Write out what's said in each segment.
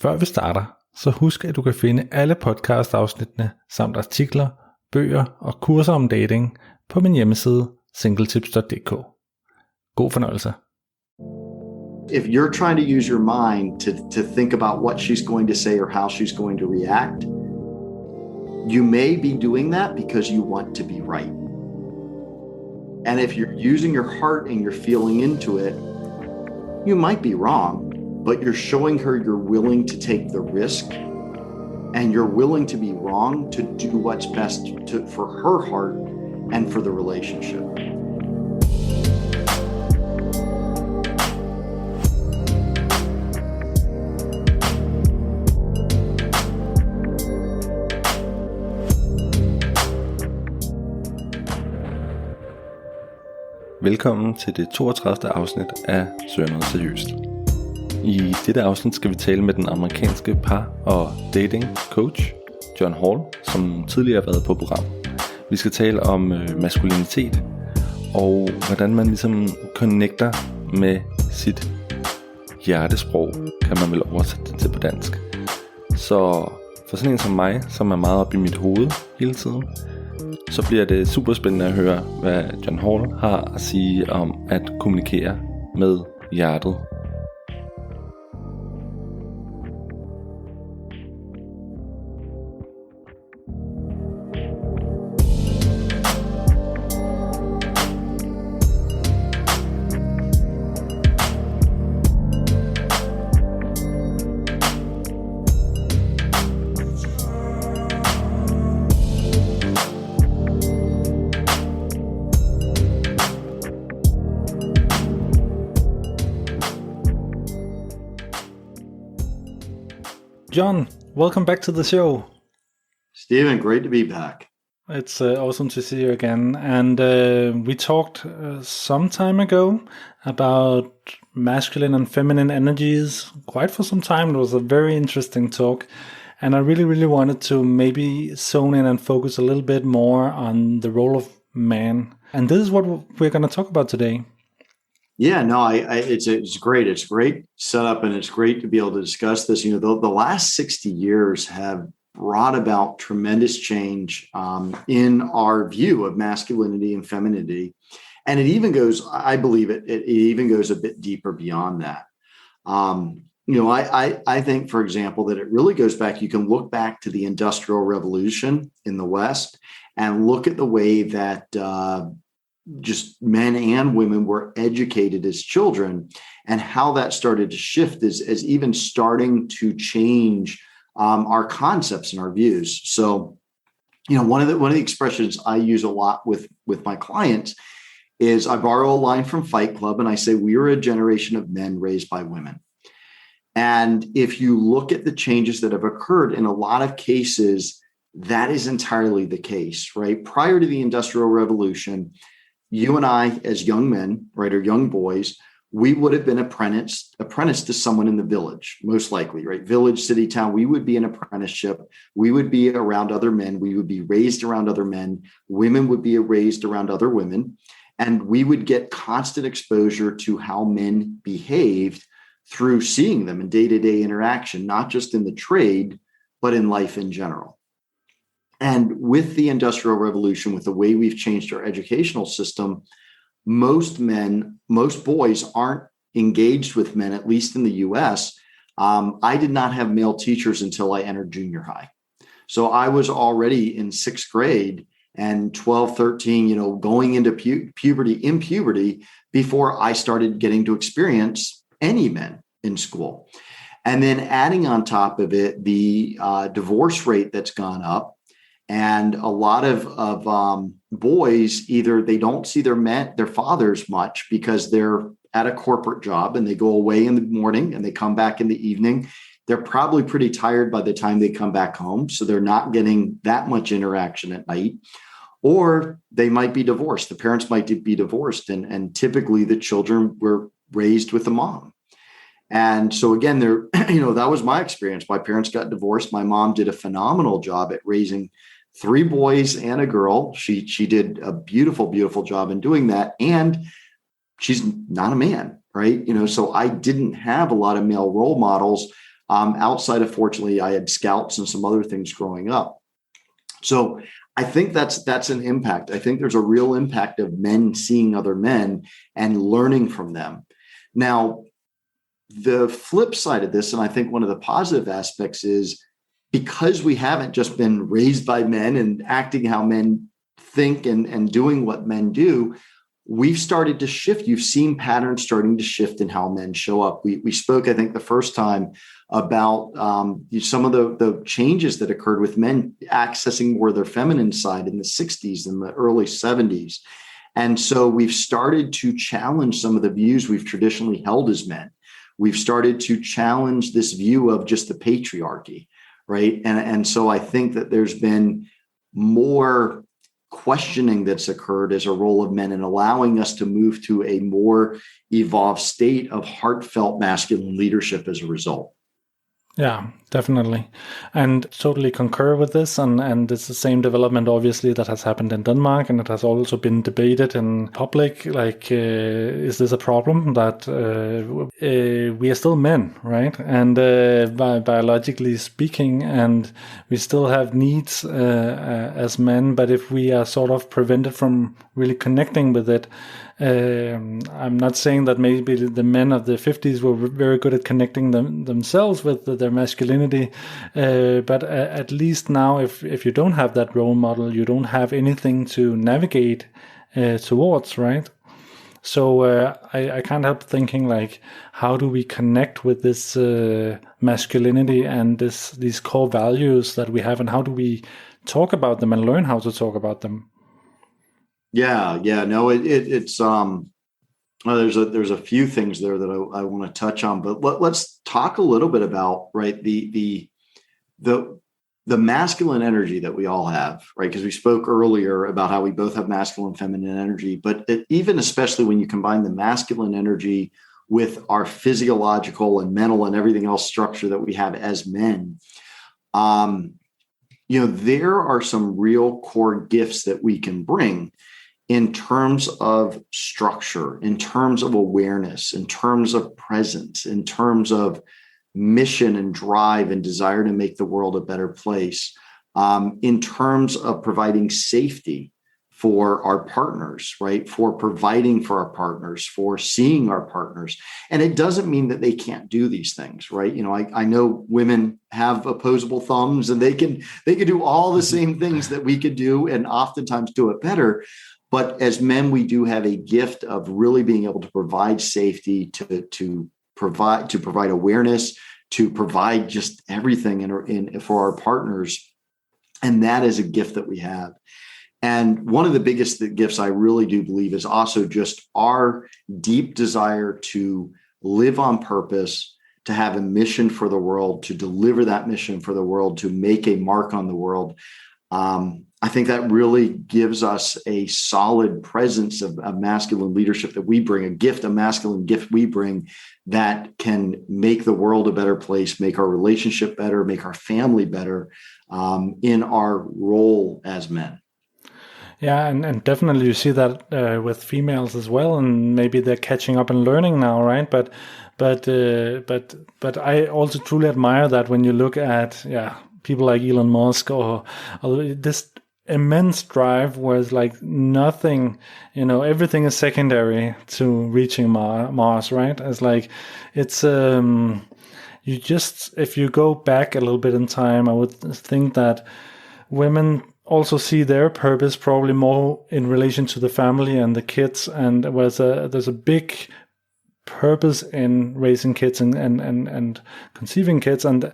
Før vi starter, så husk at du kan finde alle podcast-afsnittene samt artikler, bøger og kurser om dating på min hjemmeside singletips.dk. God fornøjelse. If you're trying to use your mind to think about what she's going to say or how she's going to react, you may be doing that because you want to be right. And if you're using your heart and you're feeling into it, you might be wrong, but you're showing her you're willing to take the risk and you're willing to be wrong to do what's best for her heart and for the relationship. Velkommen til det 32. afsnit af Søger noget seriøst. I dette afsnit skal vi tale med den amerikanske par- og dating coach John Hall, som tidligere har været på program. Vi skal tale om maskulinitet og hvordan man ligesom connecter med sit hjertesprog, kan man vel oversætte det til på dansk. Så for sådan en som mig, som er meget oppe i mit hoved hele tiden, så bliver det super spændende at høre, hvad John Hall har at sige om at kommunikere med hjertet. John, welcome back to the show. Stephen, great to be back. It's awesome to see you again. And we talked some time ago about masculine and feminine energies quite for some time. It was a very interesting talk. And I really wanted to maybe zone in and focus a little bit more on the role of man. And this is what we're going to talk about today. Yeah, no, it's great. It's great setup, and it's great to be able to discuss this. You know, the last 60 years have brought about tremendous change in our view of masculinity and femininity, and it even goes. I believe it even goes a bit deeper beyond that. I think, for example, that it really goes back. You can look back to the Industrial Revolution in the West and look at the way that just men and women were educated as children, and how that started to shift as even starting to change our concepts and our views. So, you know, one of the expressions I use a lot with my clients is I borrow a line from Fight Club and I say, we are a generation of men raised by women. And if you look at the changes that have occurred in a lot of cases, that is entirely the case, right? Prior to the Industrial Revolution, you and I, as young men, right, or young boys, we would have been apprenticed to someone in the village, most likely, right? Village, city, town. We would be an apprenticeship. We would be around other men. We would be raised around other men. Women would be raised around other women. And we would get constant exposure to how men behaved through seeing them in day-to-day interaction, not just in the trade, but in life in general. And with the Industrial Revolution, with the way we've changed our educational system, most boys aren't engaged with men, at least in the US. I did not have male teachers until I entered junior high. So I was already in sixth grade and 12, 13, going into puberty before I started getting to experience any men in school. And then adding on top of it, the divorce rate that's gone up. And a lot of boys, either they don't see their fathers much because they're at a corporate job and they go away in the morning and they come back in the evening. They're probably pretty tired by the time they come back home. So they're not getting that much interaction at night. Or they might be divorced. The parents might be divorced. And typically the children were raised with the mom. And so again, that was my experience. My parents got divorced. My mom did a phenomenal job at raising 3 boys and a girl. She did a beautiful, beautiful job in doing that. And she's not a man, right? So I didn't have a lot of male role models Outside of, fortunately, I had scouts and some other things growing up. So I think that's an impact. I think there's a real impact of men seeing other men and learning from them. Now, the flip side of this, and I think one of the positive aspects, is because we haven't just been raised by men and acting how men think and doing what men do, we've started to shift. You've seen patterns starting to shift in how men show up. We spoke, I think, the first time about some of the changes that occurred with men accessing more of their feminine side in the 60s and the early 70s. And so we've started to challenge some of the views we've traditionally held as men. We've started to challenge this view of just the patriarchy, right? And so I think that there's been more questioning that's occurred as a role of men and allowing us to move to a more evolved state of heartfelt masculine leadership as a result. Yeah, definitely. And totally concur with this. And it's the same development, obviously, that has happened in Denmark. And it has also been debated in public. Like, is this a problem that we are still men, right? And biologically speaking, and we still have needs as men. But if we are sort of prevented from really connecting with it, I'm not saying that maybe the men of the 50s were very good at connecting themselves with their masculinity, but at least now, if you don't have that role model, you don't have anything to navigate towards, right? So I can't help thinking, like, how do we connect with this masculinity and these core values that we have, and how do we talk about them and learn how to talk about them? Yeah. No, it's there's a few things there that I want to touch on, but let's talk a little bit about, right, the masculine energy that we all have, right? Because we spoke earlier about how we both have masculine and feminine energy, but even especially when you combine the masculine energy with our physiological and mental and everything else structure that we have as men, there are some real core gifts that we can bring in terms of structure, in terms of awareness, in terms of presence, in terms of mission and drive and desire to make the world a better place, in terms of providing safety for our partners, right? For providing for our partners, for seeing our partners. And it doesn't mean that they can't do these things, right? I know women have opposable thumbs and they can do all the same things that we could do and oftentimes do it better. But as men, we do have a gift of really being able to provide safety, to provide awareness, to provide just everything for our partners. And that is a gift that we have. And one of the biggest gifts I really do believe is also just our deep desire to live on purpose, to have a mission for the world, to deliver that mission for the world, to make a mark on the world. I think that really gives us a solid presence of masculine leadership that we bring, a masculine gift we bring that can make the world a better place, make our relationship better, make our family better in our role as men. Yeah, and definitely you see that with females as well, and maybe they're catching up and learning now, right? But I also truly admire that when you look at people like Elon Musk or this immense drive where it's like nothing, everything is secondary to reaching Mars, right? It's like if you go back a little bit in time, I would think that women also see their purpose probably more in relation to the family and the kids, and there's a big purpose in raising kids and conceiving kids, and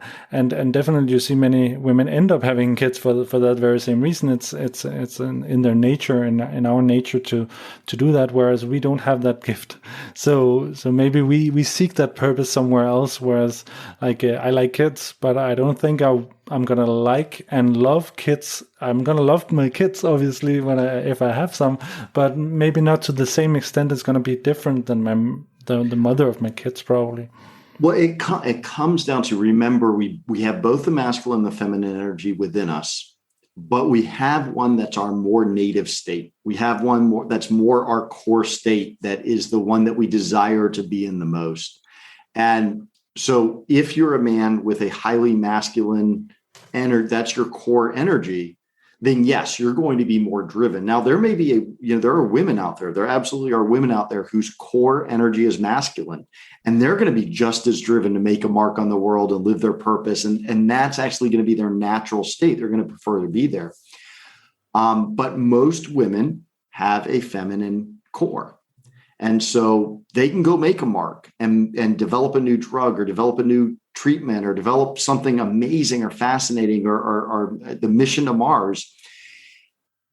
definitely you see many women end up having kids for that very same reason. It's in their nature, in our nature to do that, whereas we don't have that gift. So maybe we seek that purpose somewhere else. Whereas like I like kids, but I don't think I'm gonna like and love kids. I'm gonna love my kids, obviously, if I have some, but maybe not to the same extent. It's gonna be different than the mother of my kids, probably. Well, it comes down to, remember, we have both the masculine and the feminine energy within us, but we have one that's our more native state. We have one that's more our core state, that is the one that we desire to be in the most. And So if you're a man with a highly masculine energy, that's your core energy, then yes, you're going to be more driven. Now, there may be there are women out there. There absolutely are women out there whose core energy is masculine, and they're going to be just as driven to make a mark on the world and live their purpose. And that's actually going to be their natural state. They're going to prefer to be there. But most women have a feminine core. And so they can go make a mark and develop a new drug or develop a new treatment or develop something amazing or fascinating or the mission to Mars.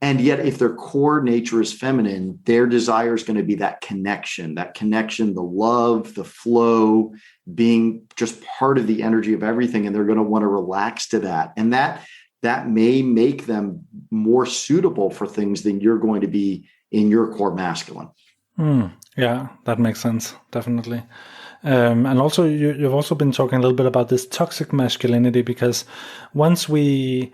And yet, if their core nature is feminine, their desire is going to be that connection, the love, the flow, being just part of the energy of everything. And they're going to want to relax to that. And that may make them more suitable for things than you're going to be in your core masculine. Yeah, that makes sense. Definitely. And also, you've also been talking a little bit about this toxic masculinity, because once we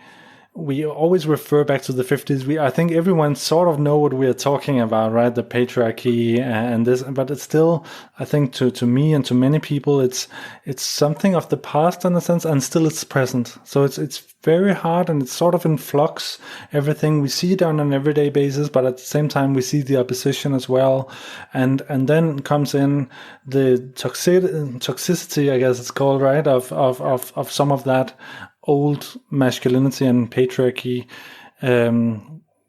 always refer back to the 50s. I think everyone sort of know what we are talking about, right? The patriarchy and this, but it's still, I think to me and to many people, it's something of the past in a sense, and still it's present. So it's very hard, and it's sort of in flux. Everything we see it on an everyday basis, but at the same time we see the opposition as well. And then comes in the toxicity, I guess it's called, right? Of some of that old masculinity and patriarchy.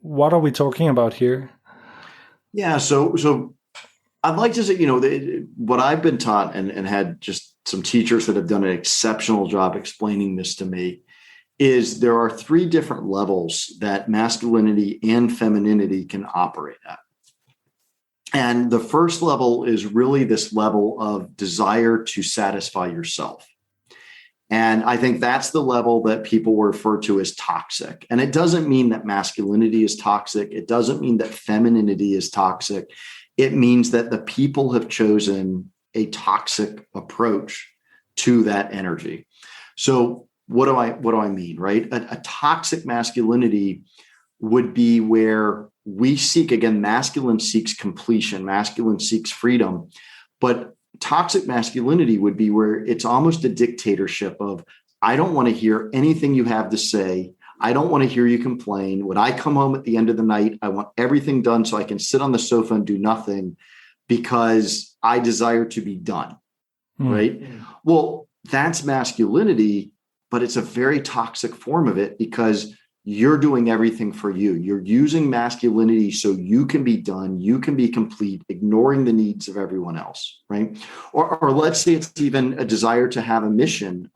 What are we talking about here? Yeah, so I'd like to say, what I've been taught and had just some teachers that have done an exceptional job explaining this to me is there are 3 different levels that masculinity and femininity can operate at. And the first level is really this level of desire to satisfy yourself. And I think that's the level that people refer to as toxic. And it doesn't mean that masculinity is toxic. It doesn't mean that femininity is toxic. It means that the people have chosen a toxic approach to that energy. So what do I mean, right? A toxic masculinity would be where we seek, again, masculine seeks completion, masculine seeks freedom, but toxic masculinity would be where it's almost a dictatorship of, I don't want to hear anything you have to say. I don't want to hear you complain. When I come home at the end of the night, I want everything done so I can sit on the sofa and do nothing because I desire to be done. Right? Well, that's masculinity, but it's a very toxic form of it because you're doing everything for you. You're using masculinity so you can be done, you can be complete, ignoring the needs of everyone else, right? Or let's say it's even a desire to have a mission.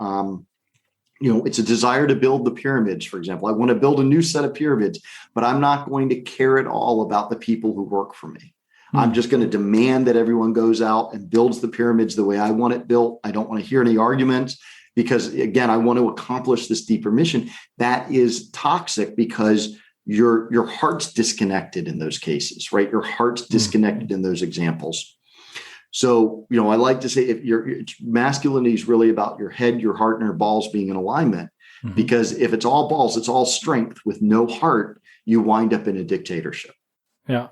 It's a desire to build the pyramids, for example. I want to build a new set of pyramids, but I'm not going to care at all about the people who work for me. I'm just going to demand that everyone goes out and builds the pyramids the way I want it built. I don't want to hear any arguments. Because again, I want to accomplish this deeper mission. That is toxic because your heart's disconnected in those cases, right? Your heart's disconnected in those examples. So, I like to say if masculinity is really about your head, your heart, and your balls being in alignment, because if it's all balls, it's all strength with no heart, you wind up in a dictatorship. Yeah.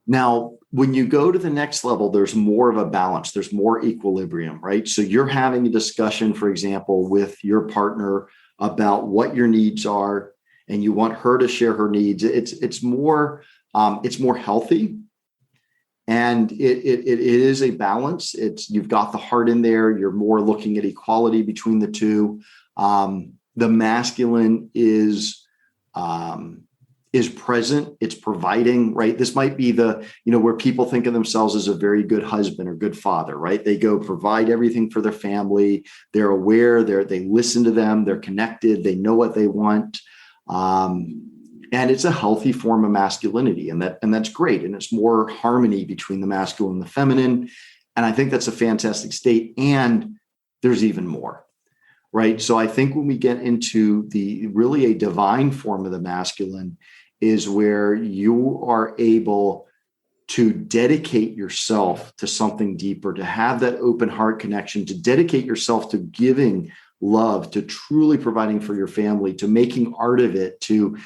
Now, when you go to the next level, there's more of a balance. There's more equilibrium, right? So you're having a discussion, for example, with your partner about what your needs are, and you want her to share her needs. It's more healthy, and it is a balance. You've got the heart in there. You're more looking at equality between the two. The masculine is present, it's providing, right? This might be where people think of themselves as a very good husband or good father, right? They go provide everything for their family. They're aware, they listen to them, they're connected, they know what they want. And it's a healthy form of masculinity, and that's great. And it's more harmony between the masculine and the feminine. And I think that's a fantastic state. And there's even more. Right. So I think when we get into really a divine form of the masculine is where you are able to dedicate yourself to something deeper, to have that open heart connection, to dedicate yourself to giving love, to truly providing for your family, to making art of it, to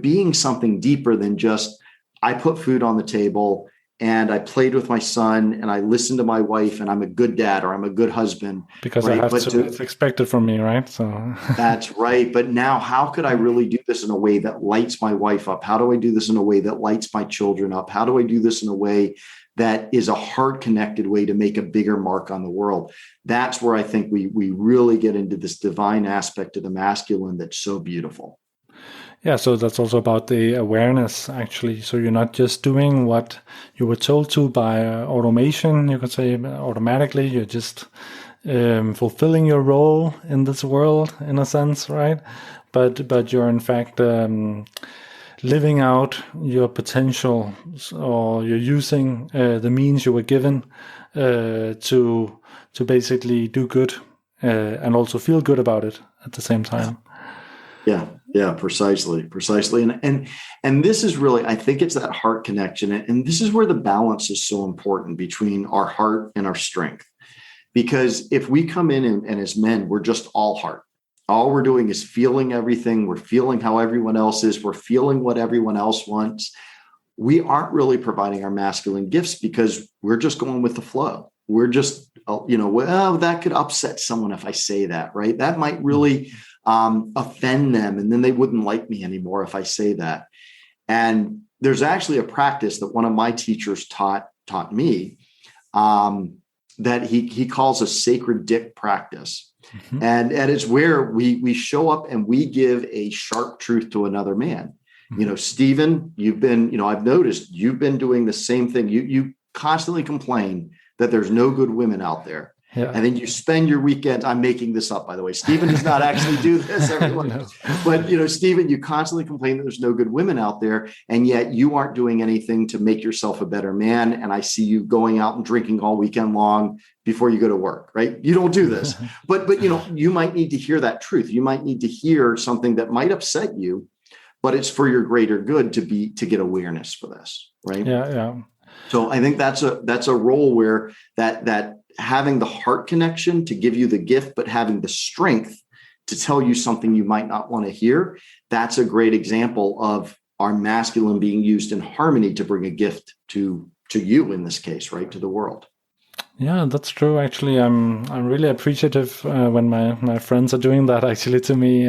being something deeper than just, I put food on the table and I played with my son and I listened to my wife and I'm a good dad or I'm a good husband. Because right? I have to, it's expected from me, right? So that's right. But now how could I really do this in a way that lights my wife up? How do I do this in a way that lights my children up? How do I do this in a way that is a heart-connected way to make a bigger mark on the world? That's where I think we really get into this divine aspect of the masculine that's so beautiful. Yeah, so that's also about the awareness, actually. So you're not just doing what you were told to by automation, you could say automatically. You're just fulfilling your role in this world, in a sense, right? But you're in fact living out your potential, or you're using the means you were given to basically do good and also feel good about it at the same time. Yeah, precisely. And this is really, I think it's that heart connection. And this is where the balance is so important between our heart and our strength. Because if we come in and as men, we're just all heart. All we're doing is feeling everything. We're feeling how everyone else is. We're feeling what everyone else wants. We aren't really providing our masculine gifts because we're just going with the flow. We're just, well, that could upset someone if I say that, right? That might really offend them, and then they wouldn't like me anymore if I say that. And there's actually a practice that one of my teachers taught me that he calls a sacred dick practice. Mm-hmm. And it's where we show up and we give a sharp truth to another man. Mm-hmm. Stephen, you've been, I've noticed you've been doing the same thing. You constantly complain that there's no good women out there. Yeah. And then you spend your weekend, I'm making this up, by the way. Stephen does not actually do this, everyone. No. But, Stephen, you constantly complain that there's no good women out there, and yet you aren't doing anything to make yourself a better man. And I see you going out and drinking all weekend long before you go to work, right? You don't do this. But you might need to hear that truth. You might need to hear something that might upset you, but it's for your greater good to get awareness for this, right? Yeah. So I think that's a role where that having the heart connection to give you the gift, but having the strength to tell you something you might not want to hear. That's a great example of our masculine being used in harmony to bring a gift to you in this case, right? To the world. Yeah, that's true. Actually, I'm really appreciative when my friends are doing that actually to me,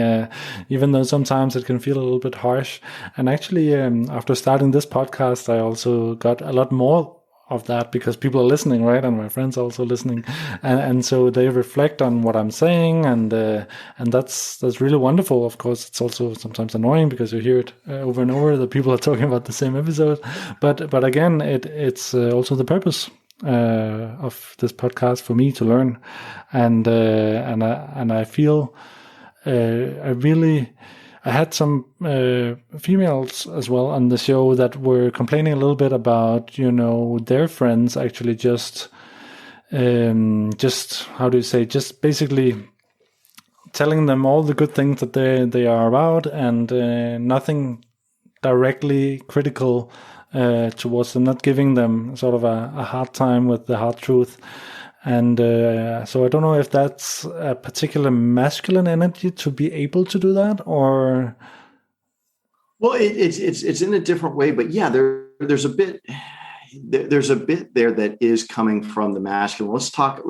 even though sometimes it can feel a little bit harsh. And actually, after starting this podcast, I also got a lot more of that because people are listening, right? And my friends are also listening. And so they reflect on what I'm saying. And that's really wonderful. Of course, it's also sometimes annoying because you hear it over and over that people are talking about the same episode. But again, it's also the purpose of this podcast for me to learn, and I feel I had some females as well on the show that were complaining a little bit about their friends actually just how do you say, just basically telling them all the good things that they are about, and nothing directly critical towards them, not giving them sort of a hard time with the hard truth. And so I don't know if that's a particular masculine energy to be able to do that, or well, it's in a different way. But yeah, there's a bit there that is coming from the masculine. Let's talk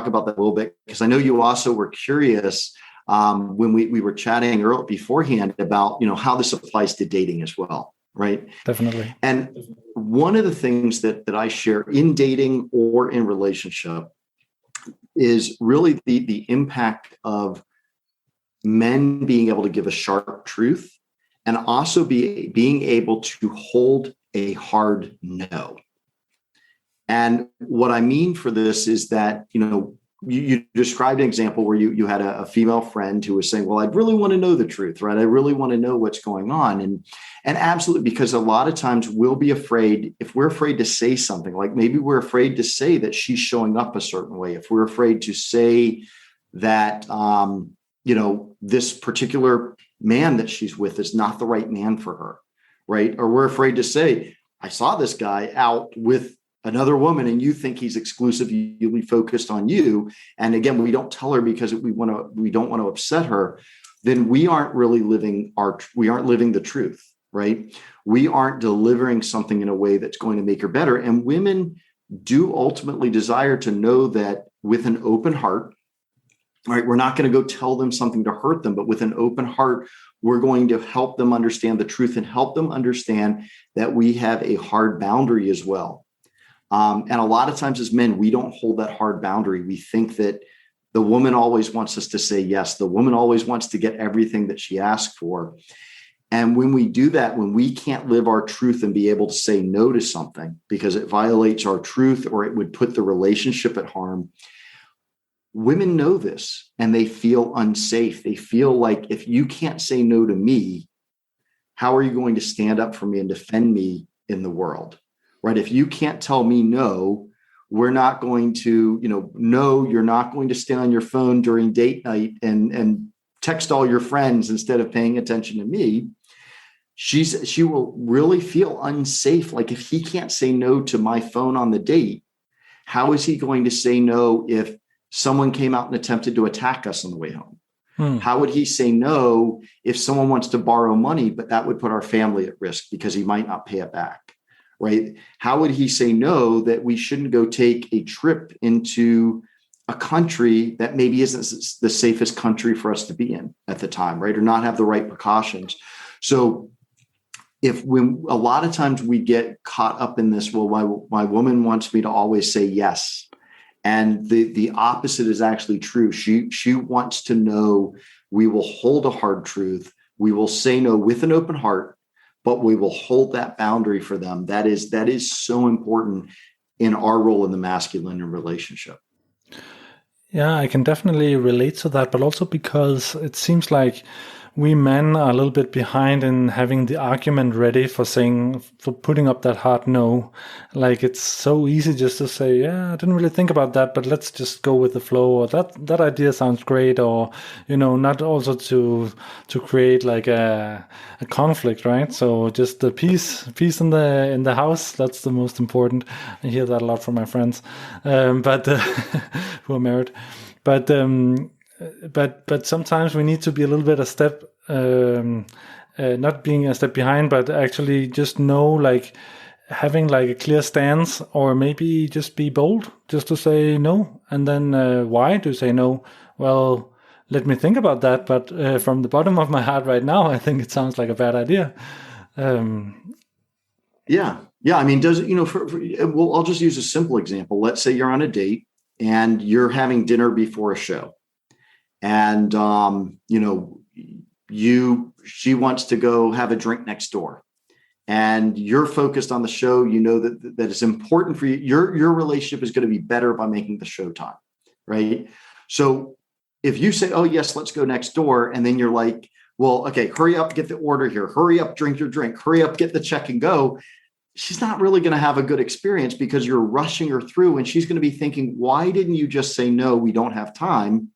about that a little bit, because I know you also were curious when we were chatting earlier beforehand about how this applies to dating as well. Right. Definitely. And one of the things that I share in dating or in relationship is really the impact of men being able to give a sharp truth and also being able to hold a hard no. And what I mean for this is that, you described an example where you had a female friend who was saying, well, I'd really want to know the truth, right? I really want to know what's going on. And absolutely, because a lot of times we'll be afraid, if we're afraid to say something, like maybe we're afraid to say that she's showing up a certain way. If we're afraid to say that, this particular man that she's with is not the right man for her, right? Or we're afraid to say, I saw this guy out with another woman and you think he's exclusively focused on you. And again, we don't tell her because we don't want to upset her. Then we aren't really living the truth. right? We aren't delivering something in a way that's going to make her better. And women do ultimately desire to know that with an open heart, right? We're not going to go tell them something to hurt them, but with an open heart, we're going to help them understand the truth and help them understand that we have a hard boundary as well. And a lot of times as men, we don't hold that hard boundary. We think that the woman always wants us to say yes. The woman always wants to get everything that she asks for. And when we do that, when we can't live our truth and be able to say no to something because it violates our truth or it would put the relationship at harm, women know this and they feel unsafe. They feel like if you can't say no to me, how are you going to stand up for me and defend me in the world, right? If you can't tell me no, we're not going to, no, you're not going to stay on your phone during date night and text all your friends instead of paying attention to me. She will really feel unsafe. Like if he can't say no to my phone on the date, how is he going to say no if someone came out and attempted to attack us on the way home? How would he say no if someone wants to borrow money, but that would put our family at risk because he might not pay it back, right? How would he say no that we shouldn't go take a trip into a country that maybe isn't the safest country for us to be in at the time, right? Or not have the right precautions. So when a lot of times we get caught up in this, well, my woman wants me to always say yes. And the opposite is actually true. She wants to know we will hold a hard truth. We will say no with an open heart, but we will hold that boundary for them. That is so important in our role in the masculine relationship. Yeah, I can definitely relate to that, but also because it seems like we men are a little bit behind in having the argument ready for putting up that hard no. Like it's so easy just to say, yeah, I didn't really think about that, but let's just go with the flow, or that idea sounds great, or, not also to create like a conflict, right? So just the peace in the house, that's the most important. I hear that a lot from my friends, but who are married. But sometimes we need to be a little bit a step, not being a step behind, but actually just know, like having like a clear stance, or maybe just be bold, just to say no. And then why do you say no? Well, let me think about that. But from the bottom of my heart right now, I think it sounds like a bad idea. Yeah. I mean, I'll just use a simple example. Let's say you're on a date and you're having dinner before a show. And, she wants to go have a drink next door and you're focused on the show. That it's important for you. Your relationship is going to be better by making the show time. Right. So if you say, oh yes, let's go next door. And then you're like, well, okay, hurry up, get the order here, hurry up, drink your drink, hurry up, get the check and go. She's not really going to have a good experience because you're rushing her through and she's going to be thinking, why didn't you just say, no, we don't have time?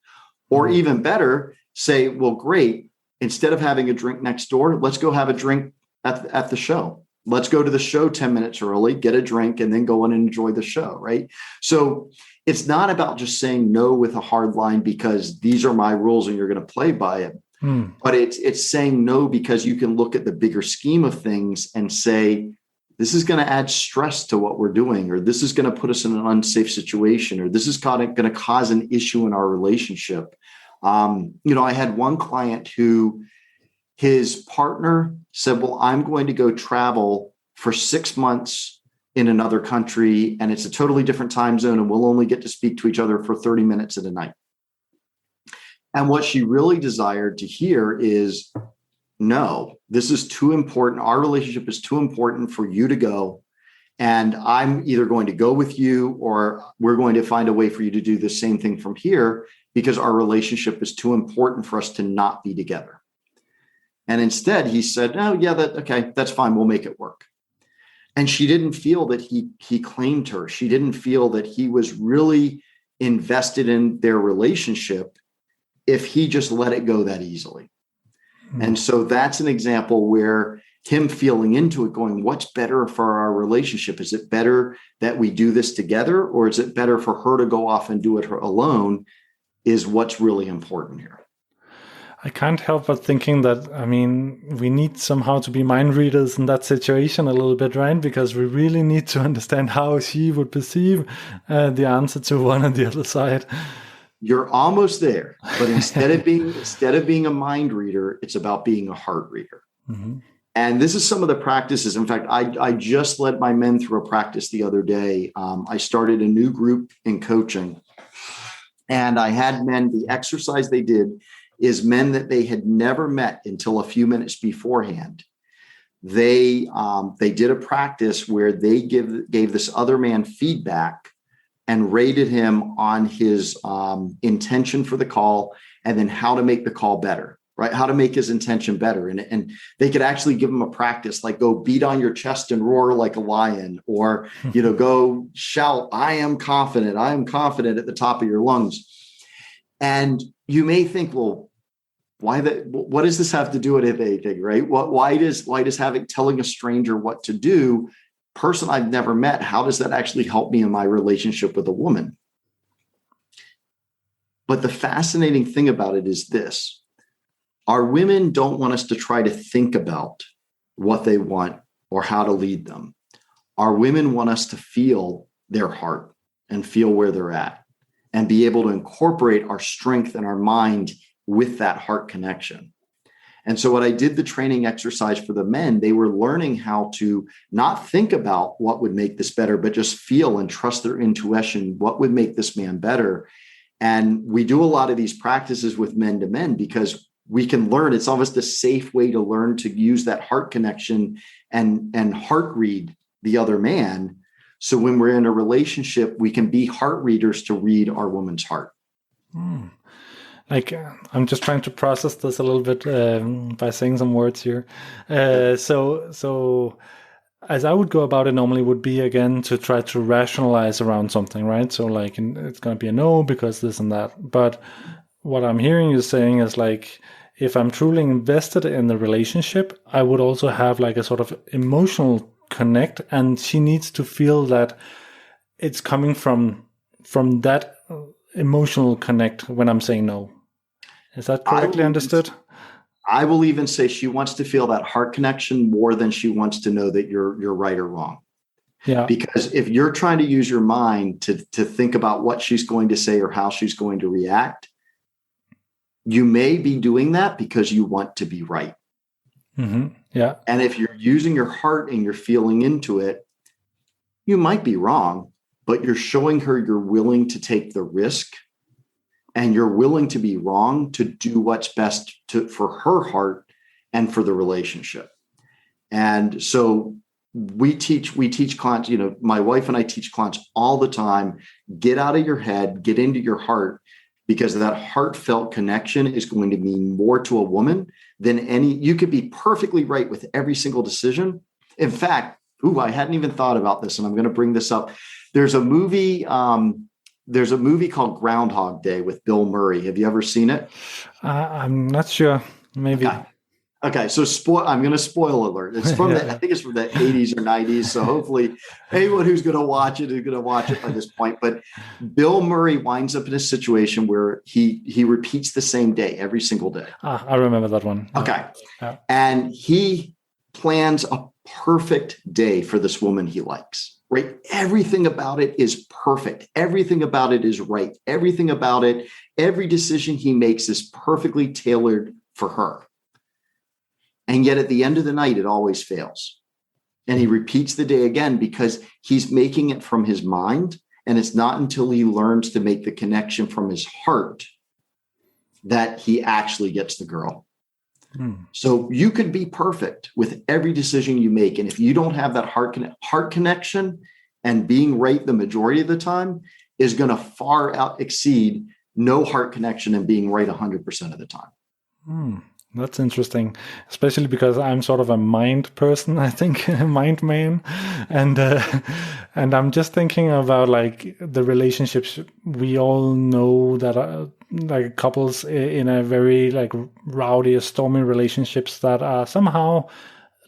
Or even better, say, well, great. Instead of having a drink next door, let's go have a drink at the show. Let's go to the show 10 minutes early, get a drink, and then go on and enjoy the show, right? So it's not about just saying no with a hard line because these are my rules and you're going to play by it. But it's saying no because you can look at the bigger scheme of things and say, this is going to add stress to what we're doing, or this is going to put us in an unsafe situation, or this is going to cause an issue in our relationship. I had one client who his partner said, well, I'm going to go travel for 6 months in another country, and it's a totally different time zone, and we'll only get to speak to each other for 30 minutes at a night. And what she really desired to hear is, no, this is too important. Our relationship is too important for you to go. And I'm either going to go with you or we're going to find a way for you to do the same thing from here because our relationship is too important for us to not be together. And instead he said, oh yeah, that's fine. We'll make it work. And she didn't feel that he claimed her. She didn't feel that he was really invested in their relationship if he just let it go that easily. And so that's an example where him feeling into it, going, what's better for our relationship? Is it better that we do this together, or is it better for her to go off and do it alone, is what's really important here. I can't help but thinking that, I mean, we need somehow to be mind readers in that situation a little bit, right? Because we really need to understand how she would perceive the answer to one and the other side. You're almost there, but instead of being a mind reader, it's about being a heart reader. Mm-hmm. And this is some of the practices. In fact, I just led my men through a practice the other day. I started a new group in coaching, and I had men, the exercise they did is men that they had never met until a few minutes beforehand. They did a practice where they gave this other man feedback and rated him on his intention for the call, and then how to make the call better, right? How to make his intention better. And they could actually give him a practice, like go beat on your chest and roar like a lion, or, go shout, I am confident at the top of your lungs. And you may think, well, what does this have to do with anything, right? Why does telling a stranger what to do, person I've never met, how does that actually help me in my relationship with a woman? But the fascinating thing about it is this: our women don't want us to try to think about what they want or how to lead them. Our women want us to feel their heart and feel where they're at and be able to incorporate our strength and our mind with that heart connection. And so what I did the training exercise for the men, they were learning how to not think about what would make this better, but just feel and trust their intuition. What would make this man better? And we do a lot of these practices with men to men because we can learn. It's almost a safe way to learn to use that heart connection and heart read the other man. So when we're in a relationship, we can be heart readers to read our woman's heart. Like, I'm just trying to process this a little bit by saying some words here. So as I would go about it normally would be, again, to try to rationalize around something, right? So like, it's going to be a no because this and that. But what I'm hearing you saying is like, if I'm truly invested in the relationship, I would also have like a sort of emotional connect, and she needs to feel that it's coming from that emotional connect when I'm saying no. Is that correctly understood? I will even say she wants to feel that heart connection more than she wants to know that you're right or wrong. Yeah. Because if you're trying to use your mind to think about what she's going to say or how she's going to react, you may be doing that because you want to be right. Mm-hmm. Yeah. And if you're using your heart and you're feeling into it, you might be wrong, but you're showing her you're willing to take the risk and you're willing to be wrong to do what's best for her heart and for the relationship. And so we teach clients, my wife and I teach clients all the time, get out of your head, get into your heart, because that heartfelt connection is going to mean more to a woman than you could be perfectly right with every single decision. In fact, I hadn't even thought about this, and I'm going to bring this up. There's a movie called Groundhog Day with Bill Murray. Have you ever seen it? I'm not sure. Maybe. Okay. So I'm going to spoil alert. It's from I think it's from the 80s or 90s. So hopefully anyone who's going to watch it is going to watch it by this point. But Bill Murray winds up in a situation where he repeats the same day every single day. I remember that one. Okay. Yeah. And he plans a perfect day for this woman he likes. Right? Everything about it is perfect. Everything about it is right. Everything about it, every decision he makes is perfectly tailored for her. And yet at the end of the night, it always fails. And he repeats the day again because he's making it from his mind. And it's not until he learns to make the connection from his heart that he actually gets the girl. So you could be perfect with every decision you make. And if you don't have that heart connection, and being right the majority of the time is going to far out exceed no heart connection and being right 100% of the time. That's interesting, especially because I'm sort of a mind person, I think, a mind man. And I'm just thinking about like the relationships we all know that are like couples in a very like rowdy, stormy relationships that are somehow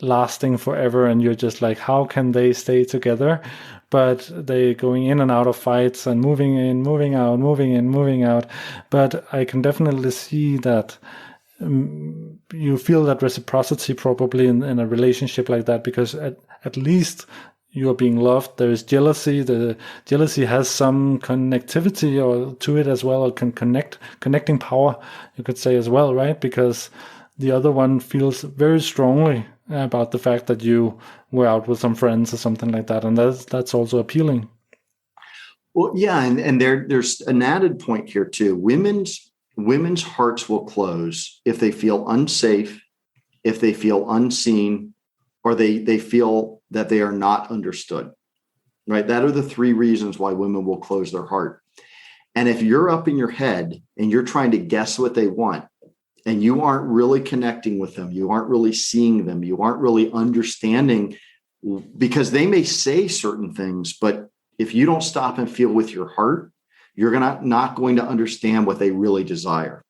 lasting forever. And you're just like, how can they stay together? But they're going in and out of fights and moving in, moving out, moving in, moving out. But I can definitely see that you feel that reciprocity probably in a relationship like that, because at least you are being loved. There is jealousy. The jealousy has some connectivity or to it as well, or connecting power, you could say as well, right? Because the other one feels very strongly about the fact that you were out with some friends or something like that, and that's also appealing. Well, yeah, and there's an added point here too. Women's hearts will close if they feel unsafe, if they feel unseen, or they feel that they are not understood, right? That are the three reasons why women will close their heart. And if you're up in your head and you're trying to guess what they want, and you aren't really connecting with them, you aren't really seeing them, you aren't really understanding, because they may say certain things, but if you don't stop and feel with your heart, you're not going to understand what they really desire.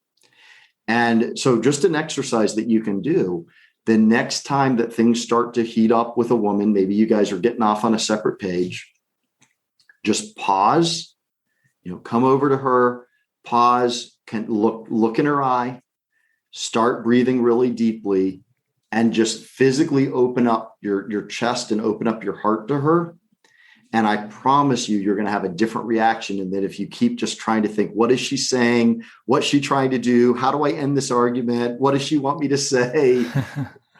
And so just an exercise that you can do, the next time that things start to heat up with a woman, maybe you guys are getting off on a separate page, just pause, come over to her, pause, can look in her eye, start breathing really deeply, and just physically open up your chest and open up your heart to her. And I promise you're going to have a different reaction. And that if you keep just trying to think, what is she saying? What's she trying to do? How do I end this argument? What does she want me to say?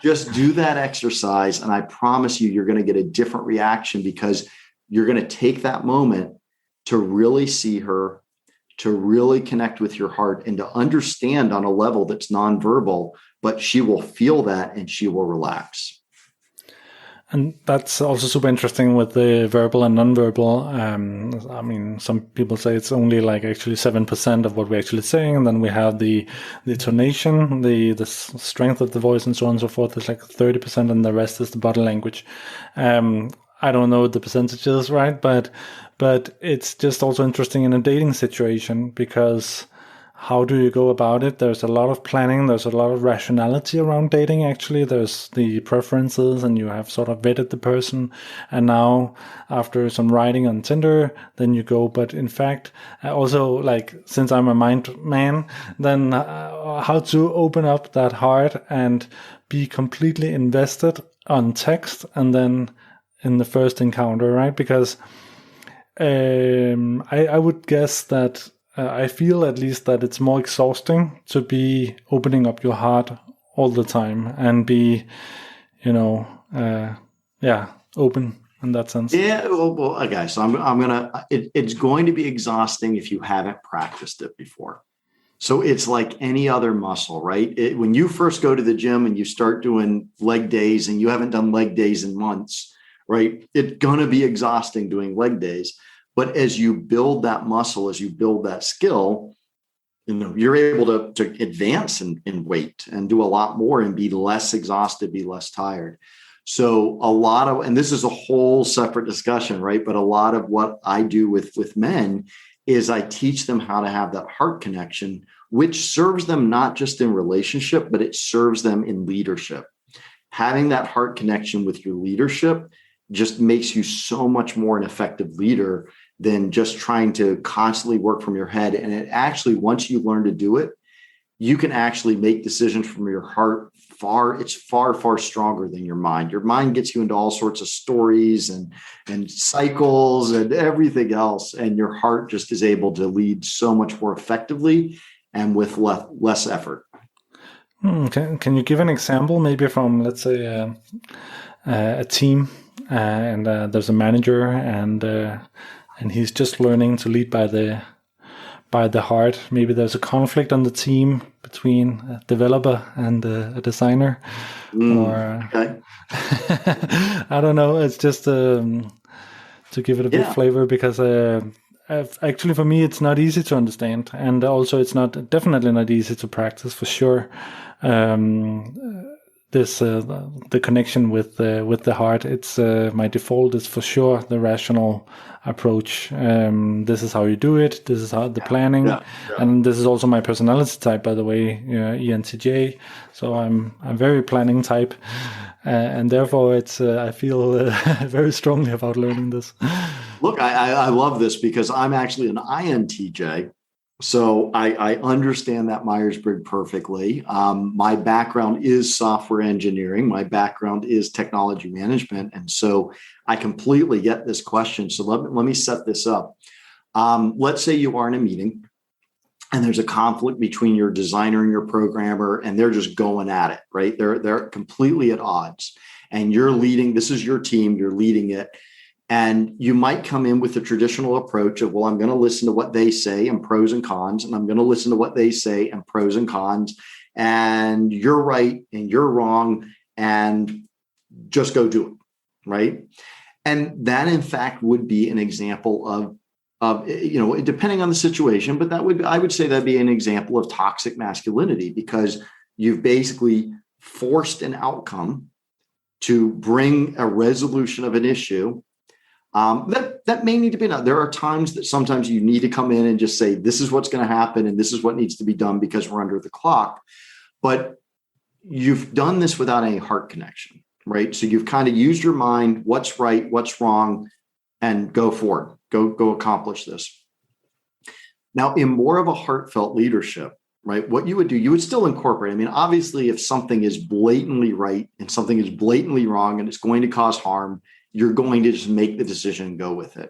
Just do that exercise. And I promise you're going to get a different reaction, because you're going to take that moment to really see her, to really connect with your heart, and to understand on a level that's nonverbal, but she will feel that and she will relax. And that's also super interesting with the verbal and nonverbal. I mean, some people say it's only like actually 7% of what we're actually saying. And then we have the tonation, the strength of the voice and so on and so forth is like 30%, and the rest is the body language. I don't know the percentages, right? But it's just also interesting in a dating situation, because how do you go about it? There's a lot of planning. There's a lot of rationality around dating, actually. There's the preferences, and you have sort of vetted the person. And now, after some writing on Tinder, then you go. But in fact, also, like, since I'm a mind man, then how to open up that heart and be completely invested on text, and then in the first encounter, right? Because I would guess that I feel at least that it's more exhausting to be opening up your heart all the time and be, open in that sense. Yeah. Well, okay. So it's going to be exhausting if you haven't practiced it before. So it's like any other muscle, right? When you first go to the gym and you start doing leg days and you haven't done leg days in months, right? It's going to be exhausting doing leg days. But as you build that muscle, as you build that skill, you're able to advance in weight and do a lot more and be less exhausted, be less tired. So and this is a whole separate discussion, right? But a lot of what I do with men is I teach them how to have that heart connection, which serves them not just in relationship, but it serves them in leadership. Having that heart connection with your leadership just makes you so much more an effective leader than just trying to constantly work from your head. And it actually, once you learn to do it, you can actually make decisions from your heart. It's far, far stronger than your mind. Your mind gets you into all sorts of stories and cycles and everything else. And your heart just is able to lead so much more effectively and with less effort. Can you give an example, maybe from, let's say, a team, and there's a manager, and he's just learning to lead by the heart. Maybe there's a conflict on the team between a developer and a designer, or okay. I don't know. It's just to give it a bit of flavor, because actually for me it's not easy to understand, and also it's definitely not easy to practice for sure. The connection with the heart, it's my default is for sure the rational approach. This is how you do it. This is how the planning, and this is also my personality type, by the way, ENTJ. So I'm a very planning type, and therefore it's I feel very strongly about learning this. Look, I love this because I'm actually an INTJ. So I understand that Myers-Briggs perfectly. My background is software engineering. My background is technology management. And so I completely get this question. So let me set this up. Let's say you are in a meeting and there's a conflict between your designer and your programmer, and they're just going at it, right? They're completely at odds. And you're leading, this is your team, you're leading it. And you might come in with the traditional approach of, well, I'm going to listen to what they say and pros and cons, and I'm going to listen to what they say and pros and cons, and you're right and you're wrong, and just go do it, right? And that, in fact, would be an example of depending on the situation, but I would say that'd be an example of toxic masculinity, because you've basically forced an outcome to bring a resolution of an issue. That may need to be done. There are times that sometimes you need to come in and just say, this is what's going to happen and this is what needs to be done because we're under the clock. But you've done this without any heart connection, right? So you've kind of used your mind, what's right, what's wrong, and go forward, go accomplish this. Now, in more of a heartfelt leadership, right, what you would do, you would still incorporate. I mean, obviously, if something is blatantly right and something is blatantly wrong and it's going to cause harm, you're going to just make the decision and go with it.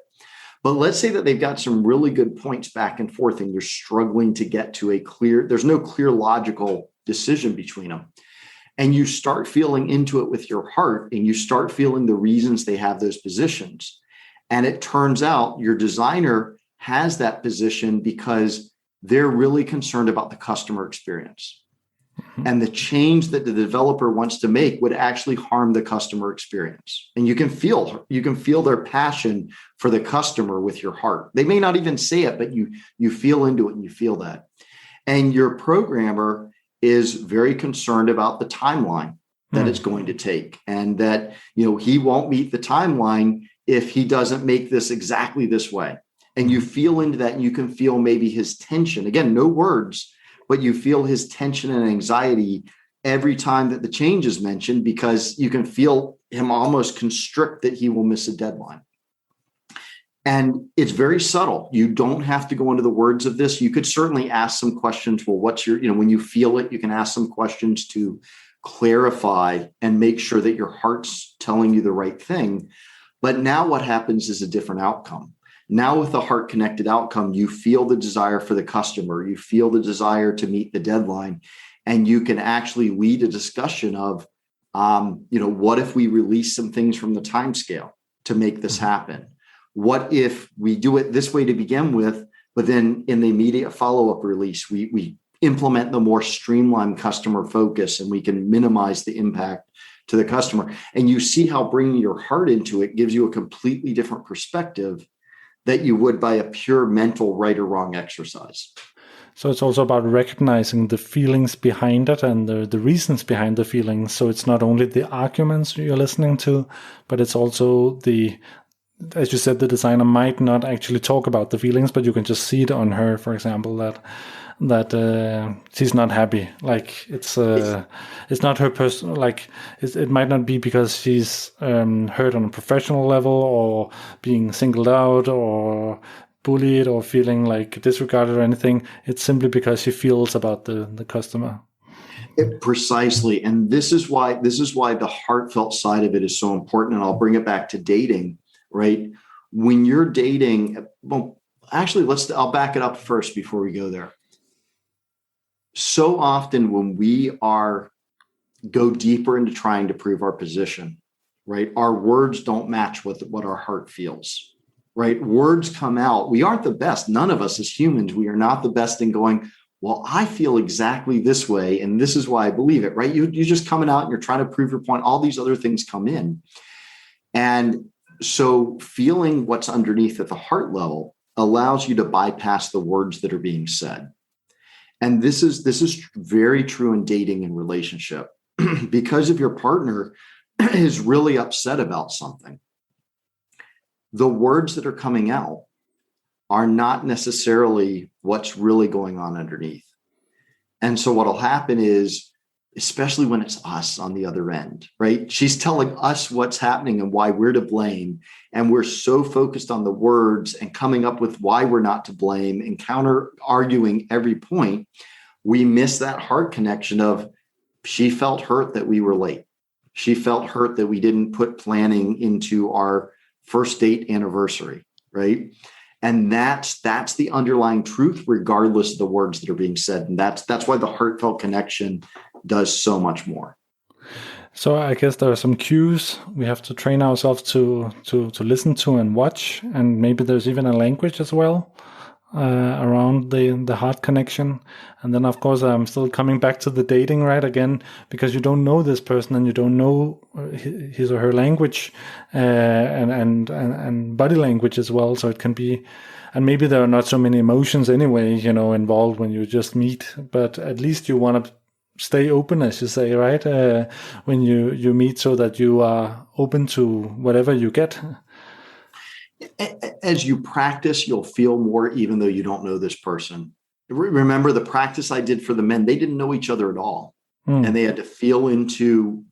But let's say that they've got some really good points back and forth and you're struggling to get to there's no clear logical decision between them. And you start feeling into it with your heart and you start feeling the reasons they have those positions. And it turns out your designer has that position because they're really concerned about the customer experience. Mm-hmm. And the change that the developer wants to make would actually harm the customer experience. And you can feel their passion for the customer with your heart. They may not even say it, but you feel into it and you feel that. And your programmer is very concerned about the timeline that it's going to take, and that, he won't meet the timeline if he doesn't make this exactly this way. And you feel into that, and you can feel maybe his tension. Again, no words, but you feel his tension and anxiety every time that the change is mentioned, because you can feel him almost constrict that he will miss a deadline. And it's very subtle. You don't have to go into the words of this. You could certainly ask some questions. Well, what's your, when you feel it, you can ask some questions to clarify and make sure that your heart's telling you the right thing. But now what happens is a different outcome. Now with the heart connected outcome, you feel the desire for the customer, you feel the desire to meet the deadline, and you can actually lead a discussion of, what if we release some things from the time scale to make this happen? What if we do it this way to begin with, but then in the immediate follow-up release, we implement the more streamlined customer focus and we can minimize the impact to the customer. And you see how bringing your heart into it gives you a completely different perspective that you would by a pure mental right or wrong exercise. So it's also about recognizing the feelings behind it and the reasons behind the feelings. So it's not only the arguments you're listening to, but it's also as you said, the designer might not actually talk about the feelings, but you can just see it on her, for example, that she's not happy. Like it's not her person. Like it might not be because she's hurt on a professional level or being singled out or bullied or feeling like disregarded or anything. It's simply because she feels about the customer. Precisely. And this is why the heartfelt side of it is so important. And I'll bring it back to dating, right? When you're dating, well, actually, I'll back it up first before we go there. So often when we go deeper into trying to prove our position, right? Our words don't match what our heart feels, right? Words come out. We aren't the best. None of us as humans, we are not the best in going, well, I feel exactly this way, and this is why I believe it, right? You're just coming out and you're trying to prove your point. All these other things come in. And so feeling what's underneath at the heart level allows you to bypass the words that are being said. And this is very true in dating and relationship. Because if your partner is really upset about something, the words that are coming out are not necessarily what's really going on underneath. And so what'll happen is especially when it's us on the other end, right? She's telling us what's happening and why we're to blame. And we're so focused on the words and coming up with why we're not to blame and counter arguing every point. We miss that heart connection of, she felt hurt that we were late. She felt hurt that we didn't put planning into our first date anniversary, right? And that's the underlying truth, regardless of the words that are being said. And that's why the heartfelt connection does so much more. So I guess there are some cues we have to train ourselves to listen to and watch, and maybe there's even a language as well around the heart connection. And then of course I'm still coming back to the dating, right? Again, because you don't know this person and you don't know his or her language and body language as well. So it can be, and maybe there are not so many emotions anyway, involved when you just meet, but at least you want to stay open, as you say, right? When you meet, so that you are open to whatever you get. As you practice, you'll feel more, even though you don't know this person. Remember the practice I did for the men, they didn't know each other at all. And they had to feel into,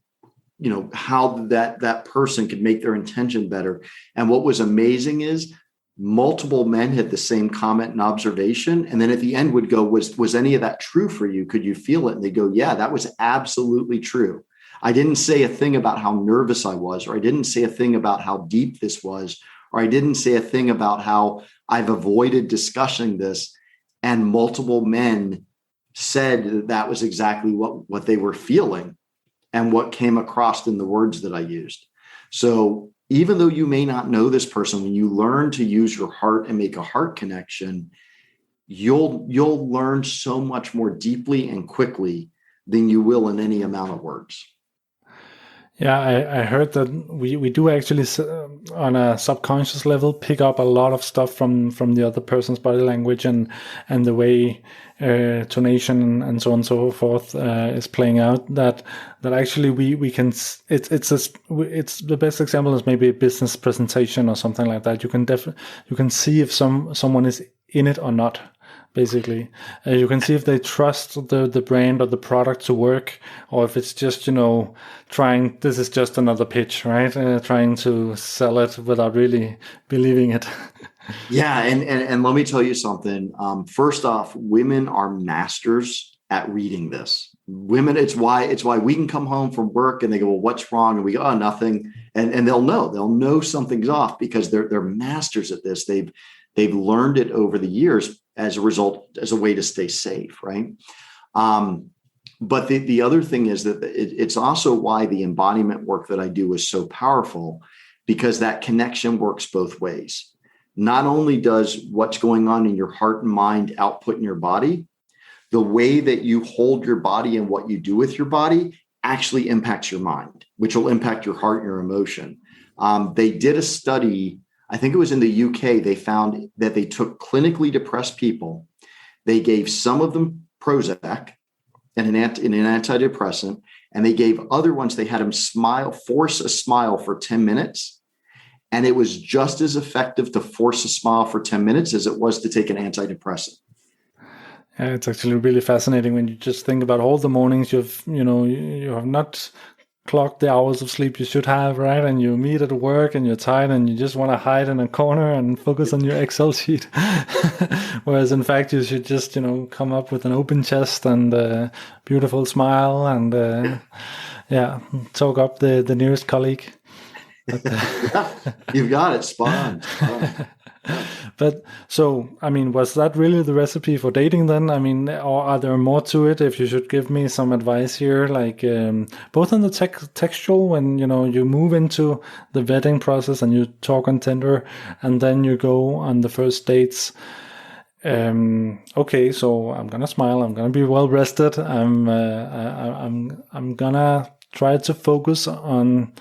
how that person could make their intention better. And what was amazing is multiple men had the same comment and observation. And then at the end would go, was any of that true for you? Could you feel it? And they go, yeah, that was absolutely true. I didn't say a thing about how nervous I was, or I didn't say a thing about how deep this was, or I didn't say a thing about how I've avoided discussing this. And multiple men said that was exactly what they were feeling and what came across in the words that I used. So even though you may not know this person, when you learn to use your heart and make a heart connection, you'll learn so much more deeply and quickly than you will in any amount of words. Yeah, I heard that we do actually, on a subconscious level, pick up a lot of stuff from the other person's body language and the way tonation and so on and so forth is playing out. That actually we can. It's the best example is maybe a business presentation or something like that. You can see if someone is in it or not. Basically, you can see if they trust the brand or the product to work, or if it's just, trying, this is just another pitch, right? Trying to sell it without really believing it. Yeah. And let me tell you something. First off, women are masters at reading this. Women, it's why we can come home from work and they go, well, what's wrong? And we go, oh, nothing. And they'll know something's off because they're masters at this. They've learned it over the years as a result, as a way to stay safe, right? But the other thing is that it's also why the embodiment work that I do is so powerful, because that connection works both ways. Not only does what's going on in your heart and mind output in your body, the way that you hold your body and what you do with your body actually impacts your mind, which will impact your heart and your emotion. They did a study, I think it was in the UK, they found that they took clinically depressed people. They gave some of them Prozac and an antidepressant, and they gave other ones, they had them force a smile for 10 minutes. And it was just as effective to force a smile for 10 minutes as it was to take an antidepressant. Yeah, it's actually really fascinating when you just think about all the mornings you have not clock the hours of sleep you should have, right? And you meet at work and you're tired and you just want to hide in a corner and focus on your Excel sheet. Whereas in fact, you should just, come up with an open chest and a beautiful smile and, talk up the nearest colleague. But, you've got it. Spot on. But so, was that really the recipe for dating then? Or are there more to it? If you should give me some advice here, like both on the textual, when, you move into the vetting process and you talk on Tinder and then you go on the first dates. Okay, so I'm going to smile. I'm going to be well rested. I'm going to try to focus on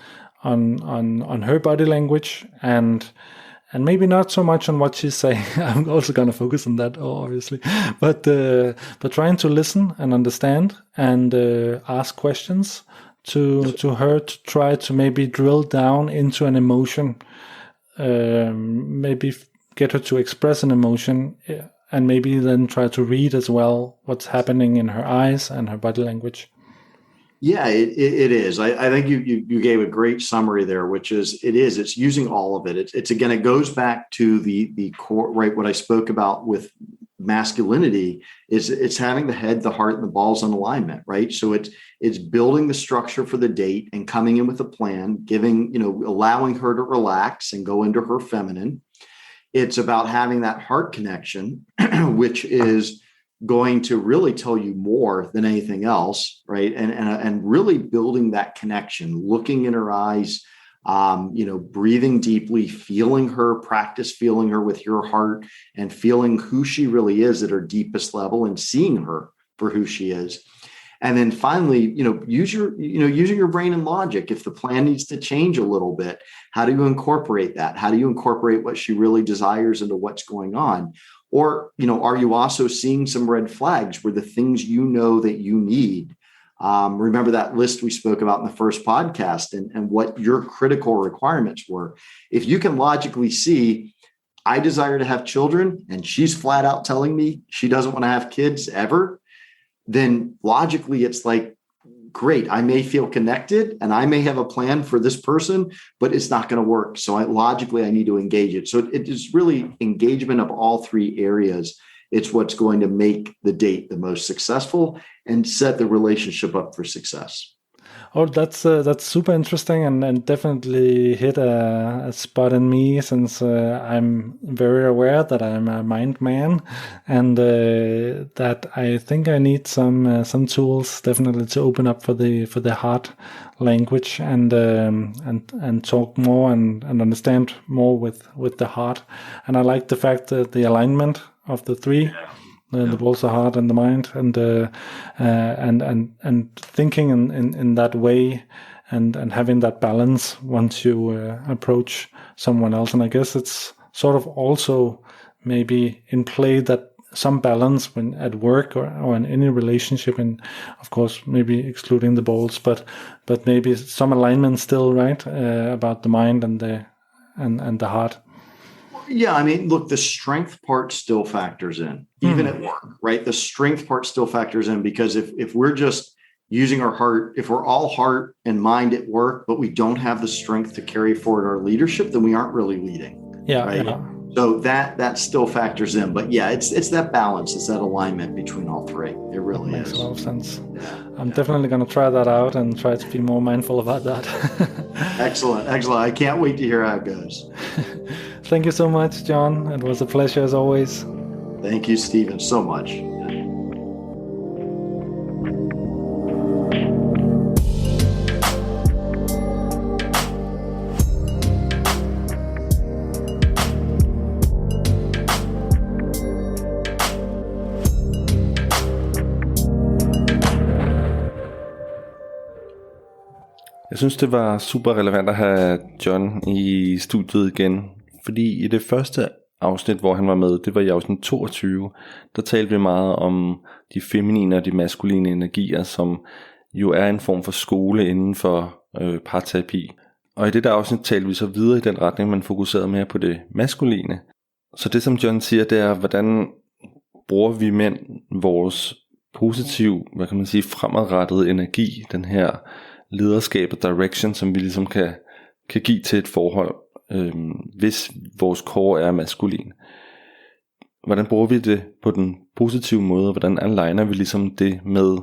her body language and maybe not so much on what she's saying. I'm also going to focus on that, obviously. But trying to listen and understand and ask questions to her to try to maybe drill down into an emotion, maybe get her to express an emotion, and maybe then try to read as well what's happening in her eyes and her body language. Yeah, it is. I think you gave a great summary there, which is it's using all of it. It's again, it goes back to the core, right? What I spoke about with masculinity is it's having the head, the heart, and the balls in alignment, right? So it's building the structure for the date and coming in with a plan, allowing her to relax and go into her feminine. It's about having that heart connection, which is going to really tell you more than anything else, right? And really building that connection, looking in her eyes, breathing deeply, practice feeling her with your heart and feeling who she really is at her deepest level and seeing her for who she is. And then finally, using your brain and logic. If the plan needs to change a little bit, how do you incorporate that? How do you incorporate what she really desires into what's going on? Or, are you also seeing some red flags where the things that you need? Remember that list we spoke about in the first podcast and what your critical requirements were. If you can logically see, I desire to have children, and she's flat out telling me she doesn't want to have kids ever, then logically it's like, great, I may feel connected and I may have a plan for this person, but it's not going to work. So logically, I need to engage it. So it is really engagement of all three areas. It's what's going to make the date the most successful and set the relationship up for success. Oh, that's super interesting and definitely hit a spot in me, since I'm very aware that I'm a mind man, and that I think I need some tools definitely to open up for the heart language and talk more and understand more with the heart. And I like the fact that the alignment of the three. The balls, the heart, and the mind, and thinking in that way, and having that balance once you approach someone else. And I guess it's sort of also maybe in play that some balance when at work or in any relationship, and of course maybe excluding the balls, but maybe some alignment still, right, about the mind and the heart. Yeah, I mean, look, the strength part still factors in, even at work, right? The strength part still factors in, because if we're just using our heart, if we're all heart and mind at work, but we don't have the strength to carry forward our leadership, then we aren't really leading. Yeah. Right. Yeah. So that still factors in. But yeah, it's that balance, it's that alignment between all three. It really makes is. a lot of sense. I'm definitely going to try that out and try to be more mindful about that. Excellent. I can't wait to hear how it goes. Thank you so much, John. It was a pleasure as always. Thank you, Stephen, so much. Jeg synes, det var super relevant at have John i studiet igen, fordi i det første afsnit, hvor han var med, det var i afsnit 22, der talte vi meget om de feminine og de maskuline energier, som jo er en form for skole inden for parterapi. Og i det der afsnit talte vi så videre i den retning, man fokuserede mere på det maskuline. Så det som John siger, det er, hvordan bruger vi mænd vores positiv, fremadrettede energi, den her lederskab og direction, som vi ligesom kan give til et forhold, hvis vores core er maskulin. Hvordan bruger vi det på den positive måde, hvordan aligner vi ligesom det med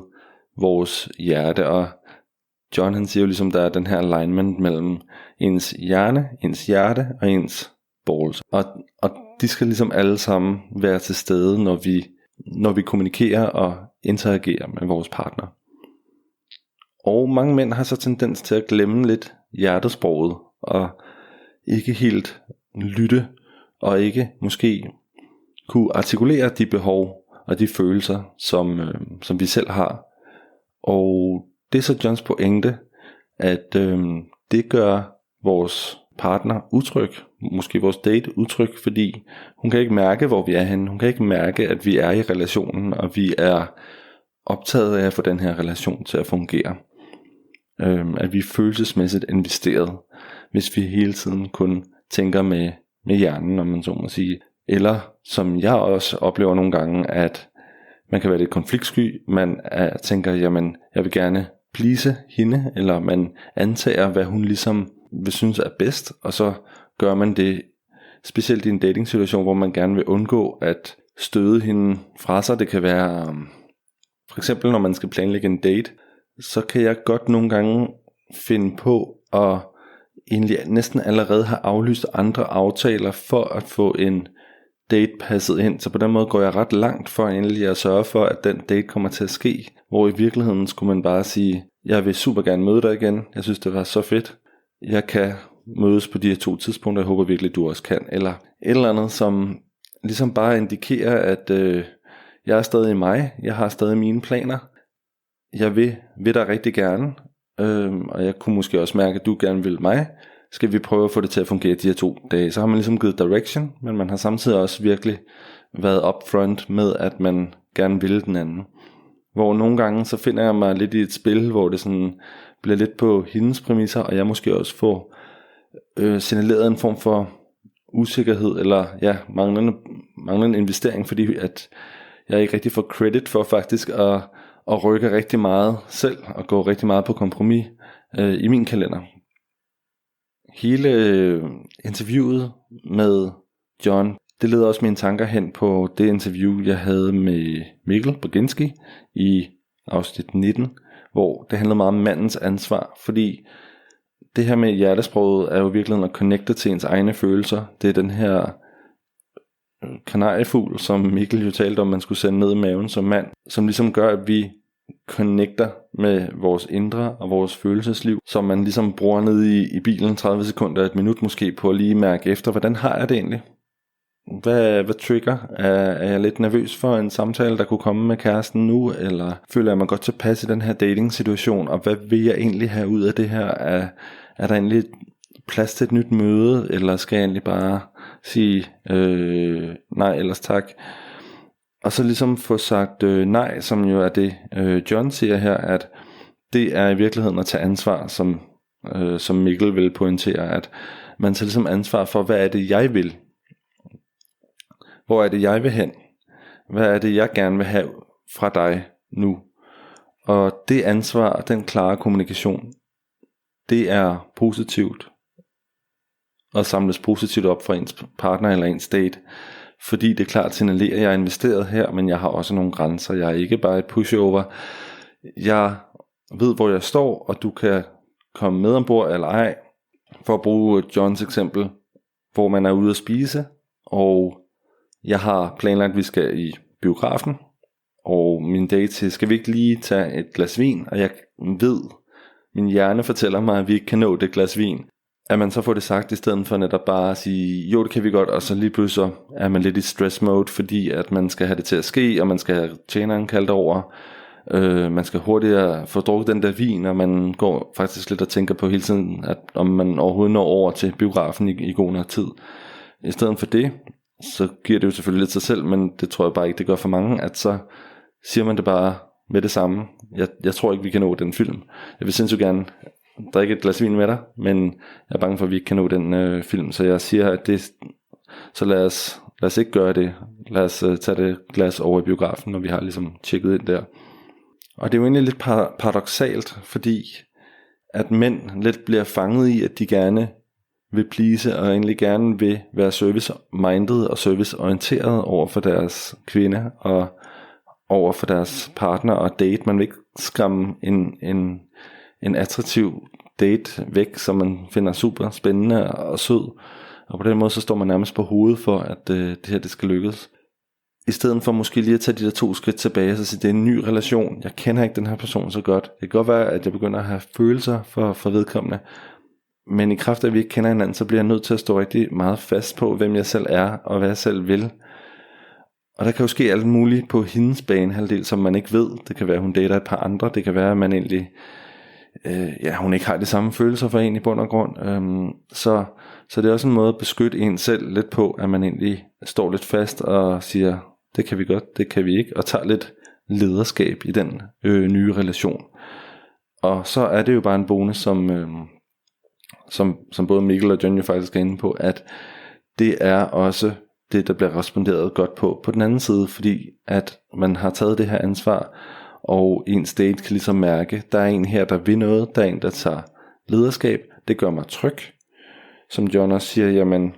vores hjerte? Og John, han siger jo ligesom, der er den her alignment mellem ens hjerne, ens hjerte og ens balls, og de skal ligesom alle sammen være til stede, når vi kommunikerer og interagerer med vores partner. Og mange mænd har så tendens til at glemme lidt hjertesproget og ikke helt lytte og ikke måske kunne artikulere de behov og de følelser, som vi selv har. Og det er så Johns pointe, at det gør vores partner utryg, måske vores date utryg, fordi hun kan ikke mærke, hvor vi er henne. Hun kan ikke mærke, at vi er i relationen, og vi er optaget af at få den her relation til at fungere. At vi er følelsesmæssigt investeret, hvis vi hele tiden kun tænker med hjernen, om man så må sige. Eller som jeg også oplever nogle gange, at man kan være lidt konfliktsky. Man tænker, jamen jeg vil gerne please hende, eller man antager, hvad hun ligesom vil synes er bedst, og så gør man det, specielt i en dating-situation, hvor man gerne vil undgå at støde hende fra sig. Det kan være, for eksempel når man skal planlægge en date, så kan jeg godt nogle gange finde på at egentlig næsten allerede have aflyst andre aftaler for at få en date passet ind. Så på den måde går jeg ret langt for egentlig at sørge for, at den date kommer til at ske. Hvor i virkeligheden skulle man bare sige, jeg vil super gerne møde dig igen. Jeg synes det var så fedt. Jeg kan mødes på de her 2 tidspunkter. Jeg håber virkelig du også kan. Eller et eller andet, som ligesom bare indikerer, at jeg er stadig mig. Jeg har stadig mine planer. Jeg vil dig rigtig gerne. Og jeg kunne måske også mærke, at du gerne vil mig. Skal vi prøve at få det til at fungere de her 2 dage. Så har man ligesom givet direction, men man har samtidig også virkelig været upfront med, at man gerne vil den anden. Hvor nogle gange så finder jeg mig lidt i et spil, hvor det sådan bliver lidt på hendes præmisser, og jeg måske også får signaleret en form for usikkerhed, eller manglende investering, fordi at jeg ikke rigtig får credit for faktisk at rykke rigtig meget selv, og gå rigtig meget på kompromis i min kalender. Hele interviewet med John, det leder også mine tanker hen på det interview, jeg havde med Mikkel Boginski i afsnit 19, hvor det handlede meget om mandens ansvar, fordi det her med hjertesproget er jo virkelig at connecte til ens egne følelser. Det er den her kanariefugl, som Mikkel jo talte om, man skulle sende ned i maven som mand, som ligesom gør, at vi connecter med vores indre og vores følelsesliv, som man ligesom bruger ned i bilen 30 sekunder, et minut måske, på at lige mærke efter, hvordan har jeg det egentlig? Hvad trigger? Er jeg lidt nervøs for en samtale, der kunne komme med kæresten nu, eller føler jeg mig godt tilpas i den her dating-situation, og hvad vil jeg egentlig have ud af det her? Er der egentlig plads til et nyt møde, eller skal jeg egentlig bare sige nej, ellers tak? Og så ligesom få sagt nej, som jo er det John siger her, at det er i virkeligheden at tage ansvar, som Mikkel vil pointere, at man tager ligesom ansvar for, hvad er det jeg vil? Hvor er det jeg vil hen? Hvad er det jeg gerne vil have fra dig nu? Og det ansvar og den klare kommunikation, det er positivt, og samles positivt op for ens partner eller ens date. Fordi det er klart signalerer, at jeg er investeret her, men jeg har også nogle grænser. Jeg er ikke bare et pushover. Jeg ved, hvor jeg står, og du kan komme med ombord eller ej. For at bruge Johns eksempel, hvor man er ude at spise, og jeg har planlagt, at vi skal i biografen, og min date siger, skal vi ikke lige tage et glas vin? Og jeg ved, min hjerne fortæller mig, at vi ikke kan nå det glas vin. At man så får det sagt, i stedet for netop bare at sige, jo det kan vi godt, og så lige pludselig er man lidt i stress mode, fordi at man skal have det til at ske, og man skal have tjeneren kaldt over, man skal hurtigere få drukket den der vin, og man går faktisk lidt og tænker på hele tiden, at om man overhovedet når over til biografen i god nok tid. I stedet for det, så giver det jo selvfølgelig lidt sig selv, men det tror jeg bare ikke, det gør for mange, at så siger man det bare med det samme. Jeg tror ikke, vi kan nå den film. Jeg vil sindssygt gerne drikke et glas vin med dig, men jeg er bange for, at vi ikke kan nå den film, så jeg siger, at det, så lad os ikke gøre det. Lad os tage det glas over i biografen, når vi har ligesom tjekket ind der. Og det er jo egentlig lidt paradoksalt, fordi at mænd lidt bliver fanget i, at de gerne vil please, og egentlig gerne vil være service-minded og serviceorienteret over for deres kvinde, og over for deres partner og date. Man vil ikke skræmme en attraktiv date væk, som man finder super spændende og sød. Og på den måde så står man nærmest på hovedet for, at det her det skal lykkes. I stedet for måske lige at tage de der 2 skridt tilbage, så sige, det er en ny relation. Jeg kender ikke den her person så godt. Det kan godt være, at jeg begynder at have følelser for vedkommende. Men i kraft af, at vi ikke kender hinanden, så bliver jeg nødt til at stå rigtig meget fast på, hvem jeg selv er, og hvad jeg selv vil. Og der kan jo ske alt muligt på hendes banehalvdel, som man ikke ved. Det kan være, at hun dater et par andre. Det kan være, at man egentlig hun ikke har de samme følelser for en i bund og grund. Så det er også en måde at beskytte en selv lidt på, at man egentlig står lidt fast og siger, det kan vi godt, det kan vi ikke, og tager lidt lederskab i den nye relation. Og så er det jo bare en bonus, som både Mikkel og John jo faktisk er inde på, at det er også det, der bliver responderet godt på den anden side, fordi at man har taget det her ansvar, og ens date kan ligesom mærke, der er en her, der vil noget, der er en, der tager lederskab, det gør mig tryg. Som John også siger, jamen,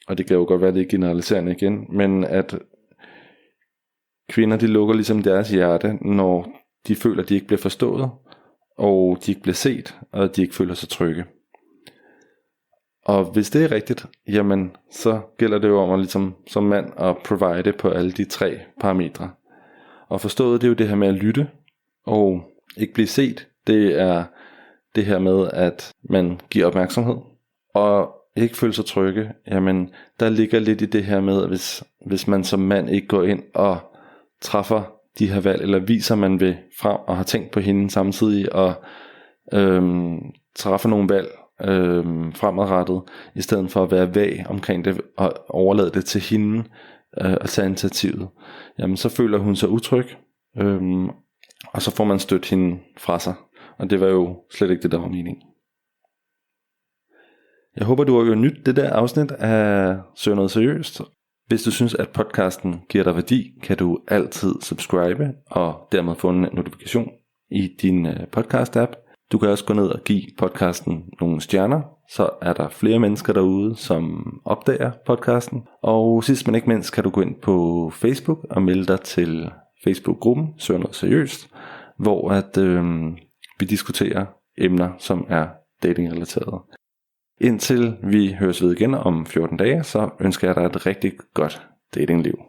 og det kan jo godt være, det er generaliserende igen, men at kvinder, de lukker ligesom deres hjerte, når de føler, at de ikke bliver forstået, og de ikke bliver set, og de ikke føler sig trygge. Og hvis det er rigtigt, jamen, så gælder det jo om at ligesom, som mand at provide på alle de 3 parametre. Og forstået, det er jo det her med at lytte, og ikke blive set. Det er det her med, at man giver opmærksomhed, og ikke føle sig trygge. Jamen, der ligger lidt i det her med, at hvis man som mand ikke går ind og træffer de her valg, eller viser, man vil frem og har tænkt på hende samtidig, og træffer nogle valg fremadrettet, i stedet for at være vag omkring det, og overlade det til hende, og tage initiativet, jamen så føler hun sig utryg, og så får man stødt hende fra sig, og det var jo slet ikke det, der var meningen. Jeg håber, du har jo nyt det der afsnit af Søger noget seriøst. Hvis du synes, at podcasten giver dig værdi, kan du altid subscribe og dermed få en notifikation i din podcast-app. Du kan også gå ned og give podcasten nogle stjerner, så er der flere mennesker derude, som opdager podcasten. Og sidst men ikke mindst, kan du gå ind på Facebook og melde dig til Facebook-gruppen Søger noget seriøst, hvor vi diskuterer emner, som er dating-relaterede. Indtil vi høres ved igen om 14 dage, så ønsker jeg dig et rigtig godt datingliv.